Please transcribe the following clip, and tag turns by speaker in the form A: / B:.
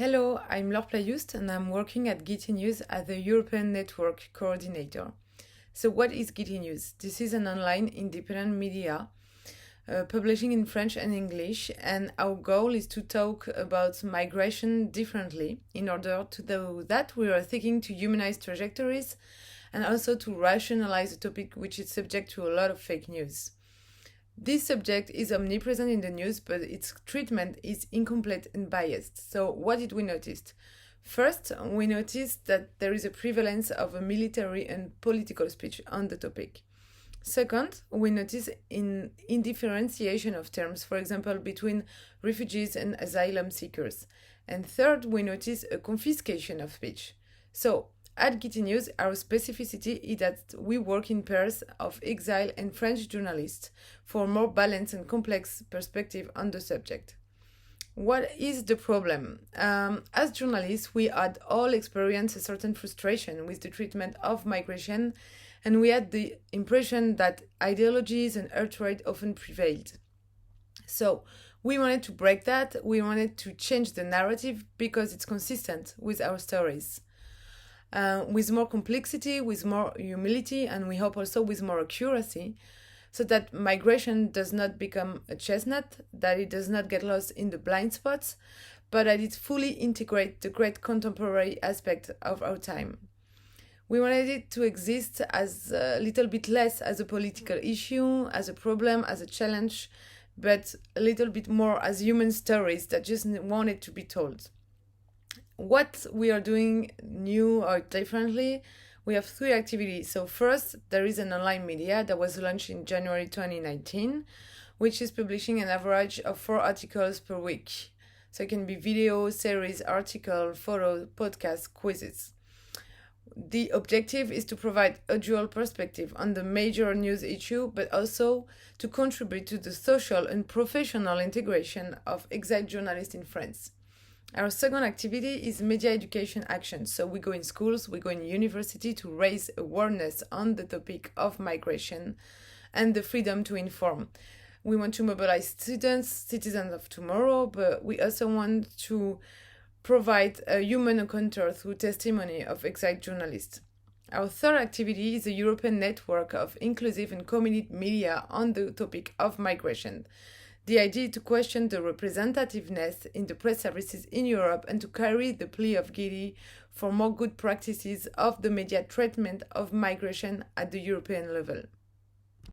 A: Hello, I'm Laure Playust and I'm working at Guiti News as the European Network Coordinator. So what is Guiti News? This is an online independent media publishing in French and English, and our goal is to talk about migration differently. In order to do that, we are seeking to humanize trajectories and also to rationalize a topic which is subject to a lot of fake news. This subject is omnipresent in the news, but its treatment is incomplete and biased. So, what did we notice? First, we noticed that there is a prevalence of a military and political speech on the topic. Second, we notice indifferentiation of terms, for example, between refugees and asylum seekers. And third, we notice a confiscation of speech. So, at Guiti News, our specificity is that we work in pairs of exile and French journalists for a more balanced and complex perspective on the subject. What is the problem? As journalists, we had all experienced a certain frustration with the treatment of migration, and we had the impression that ideologies and hatred often prevailed. So, we wanted to break that, we wanted to change the narrative because it's consistent with our stories. With more complexity, with more humility, and we hope also with more accuracy, so that migration does not become a chestnut, that it does not get lost in the blind spots, but that it fully integrates the great contemporary aspect of our time. We wanted it to exist as a little bit less as a political issue, as a problem, as a challenge, but a little bit more as human stories that just wanted to be told. What we are doing new or differently, we have three activities. So first, there is an online media that was launched in January 2019, which is publishing an average of 4 articles per week. So it can be video, series, article, photo, podcast, quizzes. The objective is to provide a dual perspective on the major news issue, but also to contribute to the social and professional integration of exiled journalists in France. Our second activity is media education action. So we go in schools, we go in university to raise awareness on the topic of migration and the freedom to inform. We want to mobilize students, citizens of tomorrow, but we also want to provide a human encounter through testimony of exiled journalists. Our third activity is a European network of inclusive and community media on the topic of migration. The idea is to question the representativeness in the press services in Europe and to carry the plea of Guiti for more good practices of the media treatment of migration at the European level.